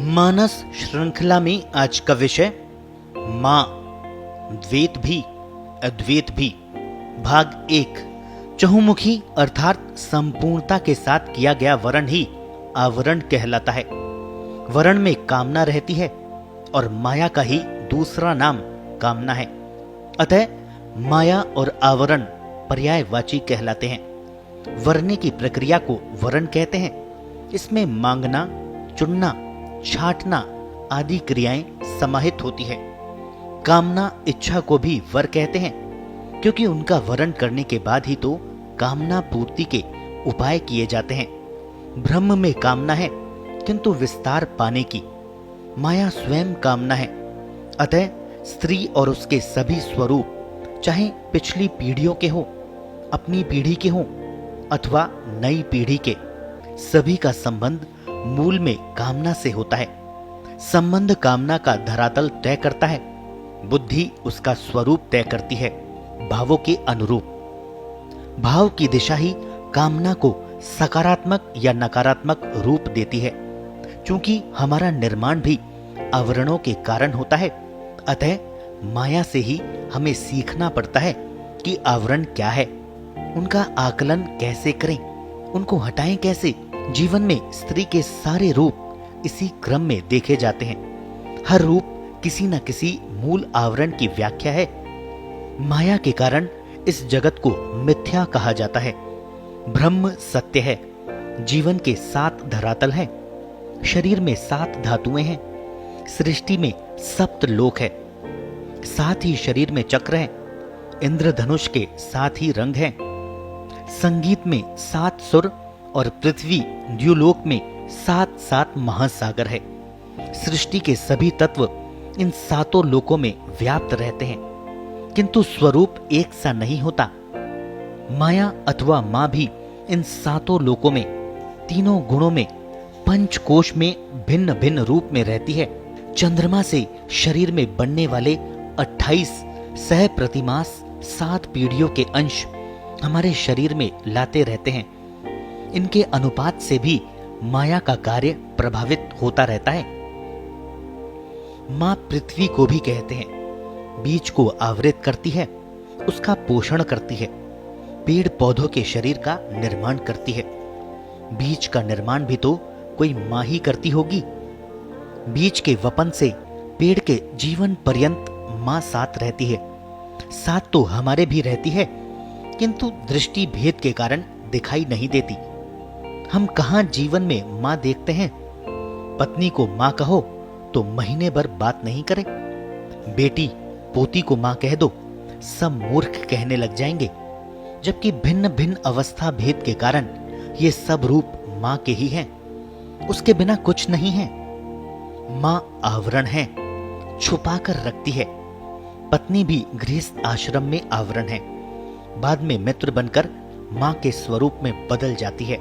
मानस श्रृंखला में आज का विषय मां, द्वैत भी अद्वैत भी, भाग 1। चहुमुखी अर्थात संपूर्णता के साथ किया गया वर्ण ही आवरण कहलाता है। वर्ण में कामना रहती है और माया का ही दूसरा नाम कामना है। अतः माया और आवरण पर्यायवाची कहलाते हैं। वरने की प्रक्रिया को वरण कहते हैं। इसमें मांगना, चुनना, छांटना आदि क्रियाएं समाहित होती है। कामना, इच्छा को भी वर कहते हैं, क्योंकि उनका वरण करने के बाद ही तो कामना पूर्ति के उपाय किए जाते हैं। ब्रह्म में कामना है, किंतु विस्तार पाने की। माया स्वयं कामना है। अतः स्त्री और उसके सभी स्वरूप, चाहे पिछली पीढ़ियों के हो, अपनी पीढ़ी के हो अथवा नई पीढ़ी के, सभी का संबंध मूल में कामना से होता है। संबंध कामना का धरातल तय करता है, बुद्धि उसका स्वरूप तय करती है भावों के अनुरूप। भाव की दिशा ही कामना को सकारात्मक या नकारात्मक रूप देती है। चूंकि हमारा निर्माण भी आवरणों के कारण होता है, अतः माया से ही हमें सीखना पड़ता है कि आवरण क्या है, उनका आकलन कैसे करें, उनको हटाएं कैसे। जीवन में स्त्री के सारे रूप इसी क्रम में देखे जाते हैं। हर रूप किसी न किसी मूल आवरण की व्याख्या है। माया के कारण इस जगत को मिथ्या कहा जाता है। ब्रह्म सत्य है। जीवन के 7 धरातल हैं। शरीर में 7 धातुएं हैं। सृष्टि में 7 लोक है। साथ ही शरीर में चक्र है। इंद्रधनुष के 7 ही रंग हैं। संगीत में 7 सुर और पृथ्वी द्युलोक में 7 महासागर है। सृष्टि के सभी तत्व इन 7 लोकों में व्याप्त रहते हैं, किंतु स्वरूप एक सा नहीं होता। माया अथवा मां भी इन 7 लोकों में, तीनों गुणों में, पंचकोश में भिन्न भिन्न रूप में रहती है। चंद्रमा से शरीर में बनने वाले 28 सह प्रतिमास 7 पीढ़ियों के अंश हमारे शरीर में लाते रहते हैं। इनके अनुपात से भी माया का कार्य प्रभावित होता रहता है। मां पृथ्वी को भी कहते हैं। बीज को आवृत करती है, उसका पोषण करती है, पेड़ पौधों के शरीर का निर्माण करती है। बीज का निर्माण भी तो कोई मां ही करती होगी। बीज के वपन से पेड़ के जीवन पर्यंत मां साथ रहती है। साथ तो हमारे भी रहती है, किंतु दृष्टि भेद के कारण दिखाई नहीं देती। हम कहां जीवन में मां देखते हैं। पत्नी को मां कहो तो महीने भर बात नहीं करे। बेटी पोती को मां कह दो, सब मूर्ख कहने लग जाएंगे। जबकि भिन्न भिन्न अवस्था भेद के कारण ये सब रूप मां के ही हैं। उसके बिना कुछ नहीं है। मां आवरण है, छुपा कर रखती है। पत्नी भी गृहस्थ आश्रम में आवरण है, बाद में मित्र बनकर मां के स्वरूप में बदल जाती है।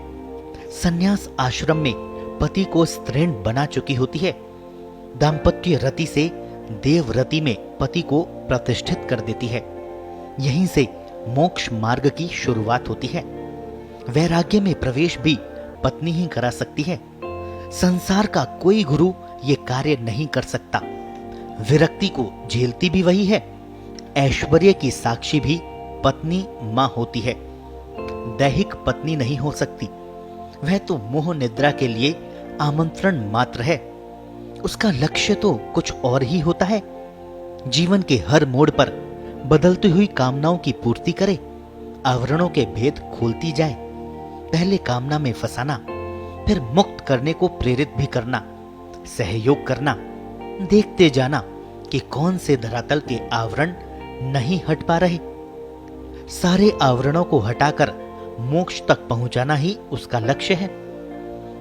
संन्यास आश्रम में पति को स्त्रीण बना चुकी होती है। दाम्पत्य रति से देवरति में पति को प्रतिष्ठित कर देती है। यहीं से मोक्ष मार्ग की शुरुआत होती है। वैराग्य में प्रवेश भी पत्नी ही करा सकती है। संसार का कोई गुरु ये कार्य नहीं कर सकता। विरक्ति को झेलती भी वही है। ऐश्वर्य की साक्षी भी पत्नी मां होती है। दैहिक पत्नी नहीं हो सकती। वह तो मोह निद्रा के लिए आमंत्रण मात्र है। उसका लक्ष्य तो कुछ और ही होता है। जीवन के हर मोड़ पर बदलती हुई कामनाओं की पूर्ति करे, आवरणों के भेद खोलती जाए। पहले कामना में फंसाना, फिर मुक्त करने को प्रेरित भी करना, सहयोग करना, देखते जाना कि कौन से धरातल के आवरण नहीं हट पा रहे। सारे आवरणों को हटाकर मोक्ष तक पहुंचाना ही उसका लक्ष्य है।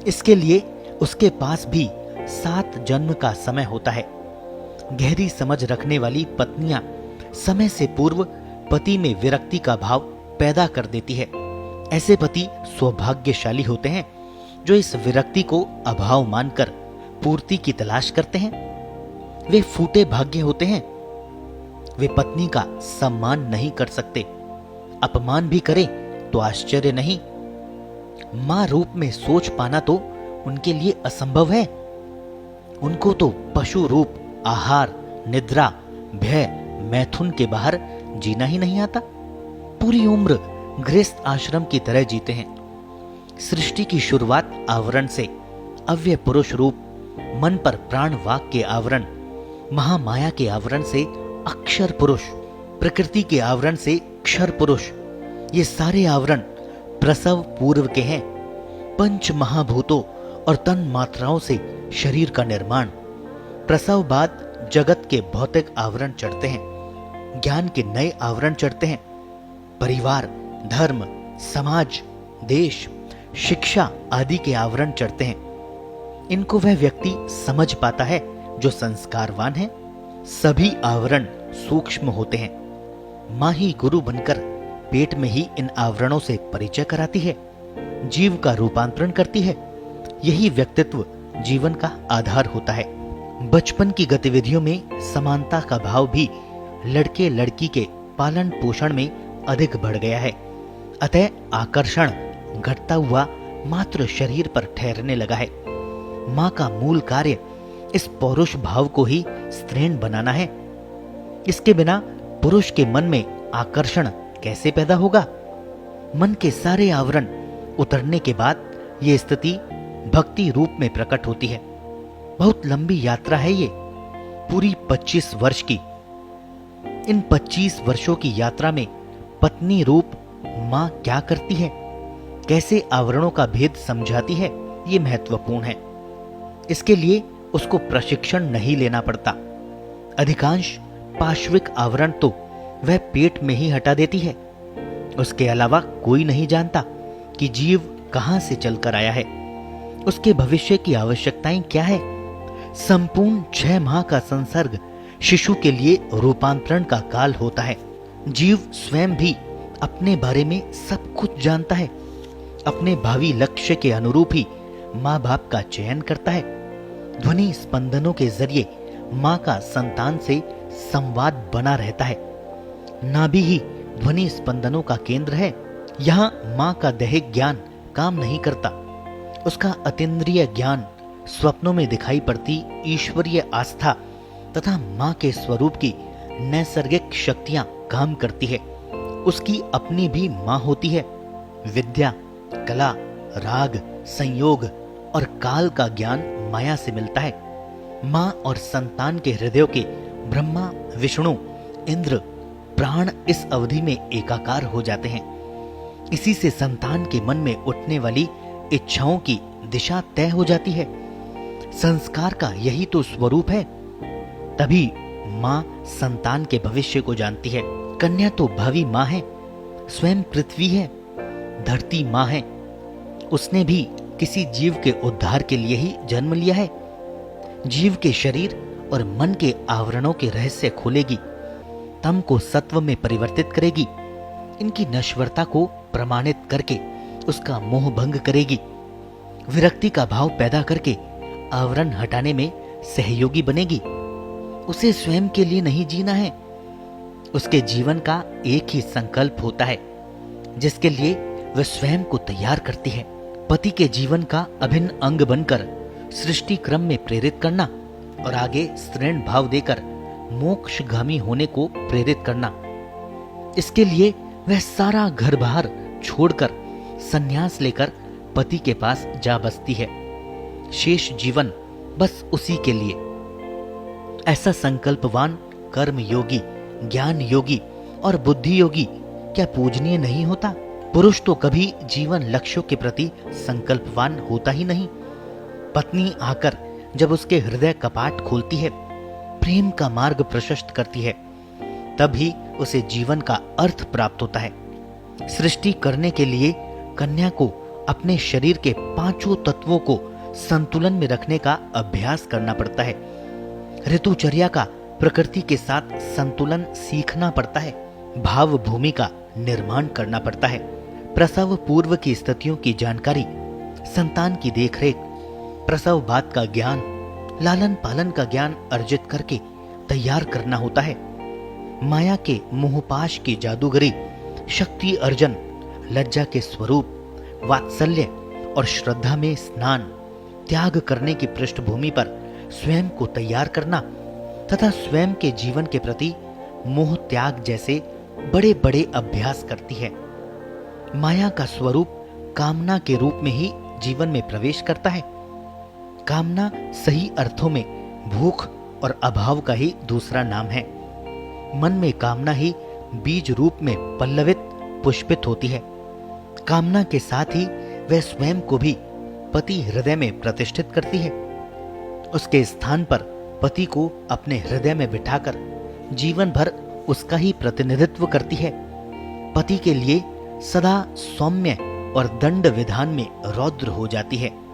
इसके लिए उसके पास भी 7 जन्म का समय होता है। गहरी समझ रखने वाली पत्नियां समय से पूर्व पति में विरक्ति का भाव पैदा कर देती है। ऐसे पति सौभाग्यशाली होते हैं जो इस विरक्ति को अभाव मानकर पूर्ति की तलाश करते हैं। वे फूटे भाग्य होते हैं। वे पत्नी का सम्मान नहीं कर सकते। अपमान भी करे तो आश्चर्य नहीं। मां रूप में सोच पाना तो उनके लिए असंभव है। उनको तो पशु रूप, आहार, निद्रा, भय, मैथुन के बाहर जीना ही नहीं आता। पूरी उम्र गृहस्थ आश्रम की तरह जीते हैं। सृष्टि की शुरुआत आवरण से, अव्यय पुरुष रूप मन पर प्राण वाक के आवरण, महामाया के आवरण से अक्षर पुरुष, प्रकृति के आवरण से क्षर पुरुष, ये सारे आवरण प्रसव पूर्व के हैं। पंच महाभूतों और तन मात्राओं से शरीर का निर्माण। प्रसव बाद जगत के भौतिक आवरण चढ़ते हैं, ज्ञान के नए आवरण चढ़ते हैं। परिवार, धर्म, समाज, देश, शिक्षा आदि के आवरण चढ़ते हैं। इनको वह व्यक्ति समझ पाता है जो संस्कारवान है। सभी आवरण सूक्ष्म होते हैं। माँ ही गुरु बनकर पेट में ही इन आवरणों से परिचय कराती है, जीव का रूपांतरण करती है। यही व्यक्तित्व जीवन का आधार होता है। बचपन की गतिविधियों में समानता का भाव भी लड़के लड़की के पालन पोषण में अधिक बढ़ गया है। अतः आकर्षण घटता हुआ मात्र शरीर पर ठहरने लगा है। माँ का मूल कार्य इस पौरुष भाव को ही स्त्रीण बनाना है। इसके बिना पुरुष के मन में आकर्षण कैसे पैदा होगा? मन के सारे आवरण उतरने के बाद ये स्थिति भक्ति रूप में प्रकट होती है। बहुत लंबी यात्रा है ये, पूरी 25 वर्ष की। इन 25 वर्षों की यात्रा में पत्नी रूप माँ क्या करती है, कैसे आवरणों का भेद समझाती है, ये महत्वपूर्ण है। इसके लिए उसको प्रशिक्षण नहीं लेना पड़ता। अधिकांश पार्श्विक आवरण तो वह पेट में ही हटा देती है। उसके अलावा कोई नहीं जानता कि जीव कहां से चलकर आया है, उसके भविष्य की आवश्यकताएं क्या है। संपूर्ण 6 माह का संसर्ग शिशु के लिए रूपांतरण का काल होता है। जीव स्वयं भी अपने बारे में सब कुछ जानता है। अपने भावी लक्ष्य के अनुरूप ही माँ बाप का चयन करता है। ध्वनि स्पंदनों के जरिए माँ का संतान से संवाद बना रहता है। नाभि ही ध्वनि स्पंदनों का केंद्र है। यहाँ माँ का दैहिक ज्ञान काम नहीं करता। उसका अतीन्द्रिय ज्ञान, स्वप्नों में दिखाई पड़ती ईश्वरीय आस्था तथा माँ के स्वरूप की नैसर्गिक शक्तियां काम करती है। उसकी अपनी भी माँ होती है। विद्या, कला, राग, संयोग और काल का ज्ञान माया से मिलता है। माँ और संतान के हृदयों के ब्रह्मा, विष्णु, इंद्र, प्राण इस अवधि में एकाकार हो जाते हैं। इसी से संतान के मन में उठने वाली इच्छाओं की दिशा तय हो जाती है। संस्कार का यही तो स्वरूप है। तभी माँ संतान के भविष्य को जानती है। कन्या तो भावी माँ है, स्वयं पृथ्वी है, धरती माँ है। उसने भी किसी जीव के उद्धार के लिए ही जन्म लिया है। जीव के शरीर और मन के आवरणों के रहस्य खोलेगी, तम को सत्व में परिवर्तित करेगी, इनकी नश्वरता को प्रमाणित करके उसका मोह भंग करेगी, विरक्ति का भाव पैदा करके आवरण हटाने में सहयोगी बनेगी। उसे स्वयं के लिए नहीं जीना है। उसके जीवन का एक ही संकल्प होता है जिसके लिए वह स्वयं को तैयार करती है। पति के जीवन का अभिन्न अंग बनकर सृष्टि क्रम में प्रेरित करना और आगे स्त्रीण भाव देकर मोक्षगामी होने को प्रेरित करना। इसके लिए वह सारा घर बाहर छोड़कर संन्यास लेकर पति के पास जा बसती है। शेष जीवन बस उसी के लिए। ऐसा संकल्पवान कर्म योगी, ज्ञान योगी और बुद्धि योगी क्या पूजनीय नहीं होता? पुरुष तो कभी जीवन लक्ष्यों के प्रति संकल्पवान होता ही नहीं। पत्नी आकर जब उसके हृदय कपाट खोलती है, प्रेम का मार्ग प्रशस्त करती है, तब ही उसे जीवन का अर्थ प्राप्त होता है। सृष्टि करने के लिए कन्या को अपने शरीर के 5 तत्वों को संतुलन में रखने का अभ्यास करना पड़ता है। ऋतुचर्या का प्रकृति के साथ संतुलन सीखना पड़ता है। भाव भूमि का निर्माण करना पड़ता है। प्रसव पूर्व की स्थितियों की जानकारी, संतान की देखरेख, प्रसव बाद का ज्ञान, लालन पालन का ज्ञान अर्जित करके तैयार करना होता है। माया के मोहपाश की जादूगरी, शक्ति अर्जन, लज्जा के स्वरूप, वात्सल्य और श्रद्धा में स्नान, त्याग करने की पृष्ठभूमि पर स्वयं को तैयार करना तथा स्वयं के जीवन के प्रति मोह त्याग जैसे बड़े बड़े अभ्यास करती है। माया का स्वरूप कामना के रूप में ही जीवन में प्रवेश करता है। कामना सही अर्थों में भूख और अभाव का ही दूसरा नाम है। मन में कामना ही बीज रूप में पल्लवित पुष्पित होती है। कामना के साथ ही वह स्वयं को भी पति हृदय में प्रतिष्ठित करती है। उसके स्थान पर पति को अपने हृदय में बिठाकर जीवन भर उसका ही प्रतिनिधित्व करती है। पति के लिए सदा सौम्य और दंड विधान में रौद्र हो जाती है।